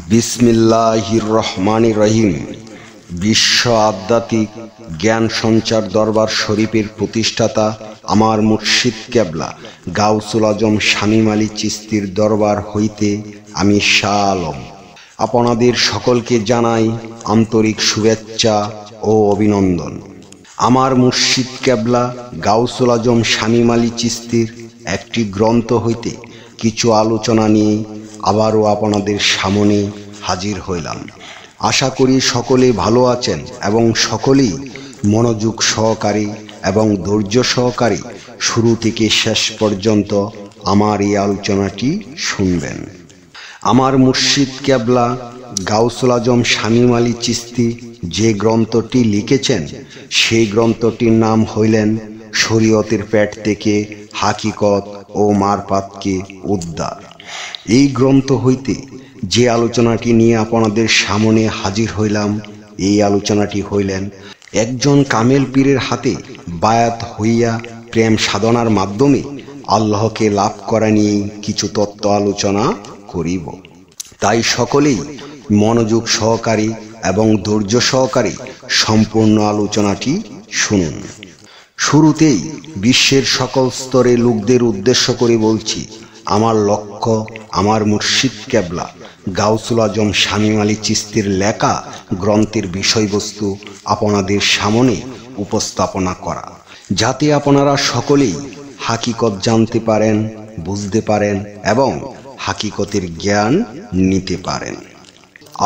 বিসমিল্লাহির রহমানির রহিম। বিশ্ব আধ্যাত্মিক জ্ঞান সঞ্চার দরবার শরীফের প্রতিষ্ঠাতা আমার মুর্শিদ কেবলা গাউসুল আজম শামীম আলী চিশতির দরবার হইতে আমি শাহ আলম আপনাদের সকলকে জানাই আন্তরিক শুভেচ্ছা ও অভিনন্দন। আমার মুর্শিদ কেবলা গাউসুল আজম শামীম আলী চিশতির একটি গ্রন্থ হইতে কিছু আলোচনা নিয়ে আবারও আপনাদের সামনে হাজির হইলাম। আশা করি সকলে ভালো আছেন এবং সকলেই মনোযোগ সহকারে এবং ধৈর্য সহকারে শুরু থেকে শেষ পর্যন্ত আমার এই আলোচনাটি শুনবেন। আমার মুর্শিদ কেবলা গাউসুল আজম শামীম আলী চিশতি যে গ্রন্থটি লিখেছেন সেই গ্রন্থটির নাম হইলেন শরীয়তের পেট থেকে হাকিকত ও মারফাতকে উদ্ধার। এই গ্রন্থ হইতে যে আলোচনাটি নিয়ে আপনাদের সামনে হাজির হইলাম, এই আলোচনাটি হইলেন একজন কামেল পীরের হাতে বায়াত হইয়া প্রেম সাধনার মাধ্যমে আল্লাহকে লাভ করা নিয়ে কিছু তত্ত্ব আলোচনা করিব। তাই সকলেই মনোযোগ সহকারে এবং ধৈর্য সহকারে সম্পূর্ণ আলোচনাটি শুনুন। শুরুতেই বিশ্বের সকল স্তরে লোকদের উদ্দেশ্য করে বলছি, আমার লক্ষ্য আমার মুর্শিদ কেবলা গাউসুল আজম শামীম আলী চিশতির লেখা গ্রন্থের বিষয়বস্তু আপনাদের সামনে উপস্থাপনা করা, যাতে আপনারা সকলেই হাকিকত জানতে পারেন, বুঝতে পারেন এবং হাকিকতের জ্ঞান নিতে পারেন।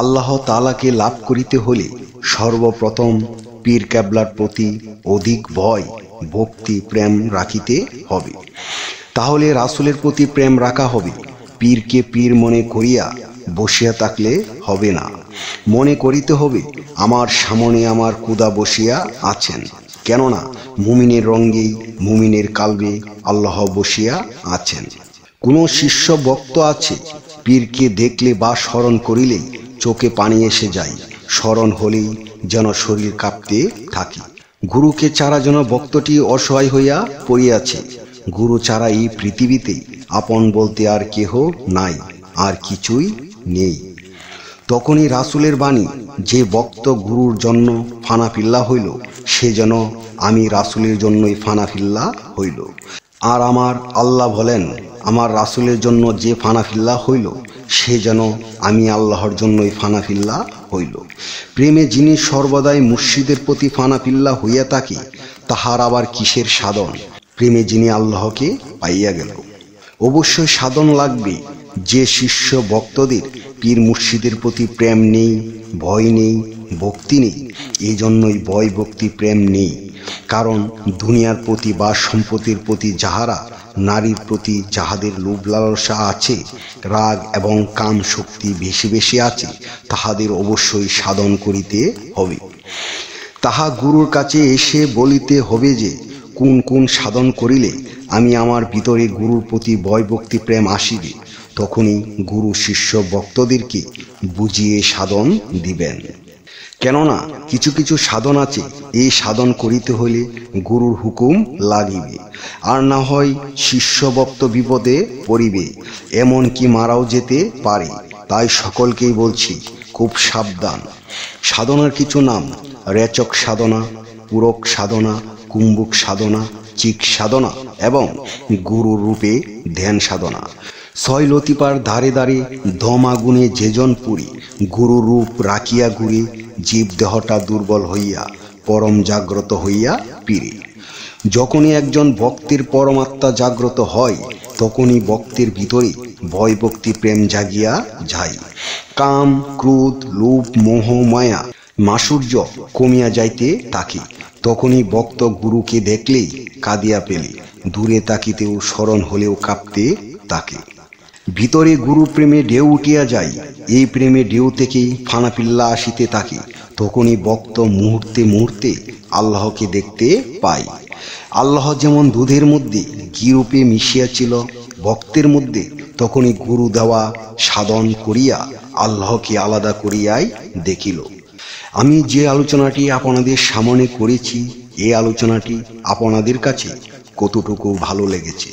আল্লাহ তাআলাকে লাভ করিতে হলে সর্বপ্রথম পীর কেবলার প্রতি অধিক ভয়, ভক্তি, প্রেম রাখিতে হবে। তাহলে রাসূলের প্রতি প্রেম রাখা হবে। পীরকে পীর মনে করিয়া বসিয়া থাকলে হবে না। মনে করিতে হবে আমার সামনে আমার খোদা বসিয়া আছেন, কেননা মুমিনের রঙ্গেই মুমিনের কালবে আল্লাহ বসিয়া আছেন। কোন শিষ্য ভক্ত আছে, পীরকে দেখলে বা স্মরণ করিলেই চোখে পানি এসে যায়, স্মরণ হলেই যেন শরীর কাঁপতে থাকে। গুরুকে ছাড়া যেন ভক্তটি অসহায় হইয়া পড়িয়াছে। গুরু ছাড়া এই পৃথিবীতে আপন বলতে আর কেহ নাই, আর কিছুই নেই। তখনই রাসূলের বাণী, যে ভক্ত গুরুর জন্য ফানাফিল্লা হইল, সে যেন আমি রাসূলের জন্যই ফানাফিল্লা হইল। আর আমার আল্লাহ বলেন, আমার রাসূলের জন্য যে ফানাফিল্লা হইল, সে যেন আমি আল্লাহর জন্যই ফানাফিল্লা হইল। প্রেমে যিনি সর্বদাই মুর্শিদের প্রতি ফানাফিল্লা হইয়া থাকে, তাহার আবার কিসের সাধন? প্রেমে যিনি আল্লাহকে পাইয়া গেল। অবশ্যই সাধন লাগবে। যে শিষ্য ভক্তদের পীর মুর্শিদের প্রতি প্রেম নেই, ভয় নেই, ভক্তি নেই, এই জন্যই ভয়, ভক্তি, প্রেম নেই। কারণ দুনিয়ার প্রতি বা সম্পত্তির প্রতি যাহারা, নারীর প্রতি যাহাদের লোভ লালসা আছে, রাগ এবং কাম শক্তি বেশি বেশি আছে, তাহাদের অবশ্যই সাধন করিতে হবে। তাহা গুরুর কাছে এসে বলিতে হবে যে কোন কোন সাধন করিলে আমি আমার ভিতরে গুরুর প্রতি ভয়, ভক্তি, প্রেম আসিবে। তখনই গুরু শিষ্য ভক্তদেরকে বুঝিয়ে সাধন দিবেন। কেননা কিছু কিছু সাধন আছে, এই সাধন করিতে হইলে গুরুর হুকুম লাগিবে, আর না হয় শিষ্য ভক্ত বিপদে পড়িবে, এমনকি মারাও যেতে পারে। তাই সকলকেই বলছি, খুব সাবধান। সাধনার কিছু নাম: রেচক সাধনা, পূরক সাধনা, কুম্ভক সাধনা, চিক সাধনা এবং গুরুর রূপে ধ্যান সাধনা। ছয় লতিপার ধারে ধারে দম আগুনে যেজন পুরি, গুরু রূপ রাখিয়া ঘুরে, জীব দেহটা দুর্বল হইয়া পরম জাগ্রত হইয়া পীরে। যখনই একজন ভক্তের পরমাত্মা জাগ্রত হয়, তখনই ভক্তের ভিতরে ভয়, ভক্তি, প্রেম জাগিয়া যায়। কাম, ক্রোধ, লোভ, মোহ, মায়া, মাসুর্য কমিয়া যাইতে থাকে। তখনই ভক্ত গুরুকে দেখলেই কাঁদিয়া পেলে, দূরে তাকিতেও স্মরণ হলেও কাঁপতে থাকে। ভিতরে গুরু প্রেমে ঢেউ উঠিয়া যায়। এই প্রেমে ঢেউ থেকেই ফানাফিল্লা আসিতে থাকে। তখনই ভক্ত মুহূর্তে মুহূর্তে আল্লাহকে দেখতে পায়। আল্লাহ যেমন দুধের মধ্যে ঘি রূপে মিশিয়াছিল ভক্তের মধ্যে, তখনই গুরু দেওয়া সাধন করিয়া আল্লাহকে আলাদা করিয়াই দেখিল। আমি যে আলোচনাটি আপনাদের সামনে করেছি, এই আলোচনাটি আপনাদের কাছে কতটুকু ভালো লেগেছে?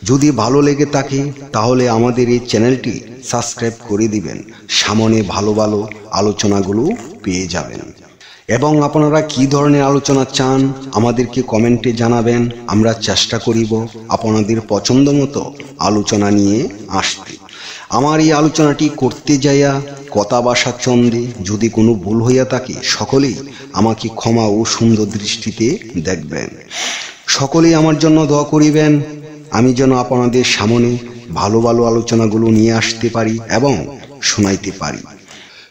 যদি ভালো লেগে থাকে তাহলে আমাদের এই চ্যানেলটি সাবস্ক্রাইব করে দিবেন। সামনে ভালো ভালো আলোচনাগুলো পেয়ে যাবেন। এবং আপনারা কি ধরনের আলোচনা চান আমাদেরকে কমেন্টে জানাবেন। আমরা চেষ্টা করিব আপনাদের পছন্দ মতো আলোচনা নিয়ে আসতে। আমার এই আলোচনাটি করতে যাইয়া কথা ভাষা চন্দে যদি কোনো ভুল হইয়া থাকে সকলেই আমাকে ক্ষমা ও সুন্দর দৃষ্টিতে দেখবেন। সকলেই আমার জন্য দোয়া করিবেন, আমি যেন আপনাদের সামনে ভালো ভালো আলোচনাগুলো নিয়ে আসতে পারি এবং শোনাইতে পারি।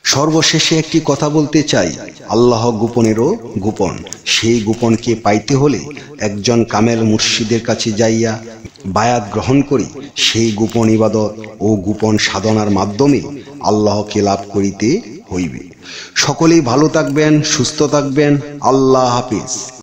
সর্বশেষে একটি কথা বলতে চাই, আল্লাহ গোপনেরও গোপন। সেই গোপনকে পাইতে হলে একজন কামেল মুর্শিদের কাছে যাইয়া বায়াত গ্রহণ করি। সেই গোপন ইবাদত ও গোপন সাধনার মাধ্যমে আল্লাহকে লাভ করিতে হইবে। সকলেই ভালো থাকবেন, সুস্থ থাকবেন। আল্লাহ হাফিজ।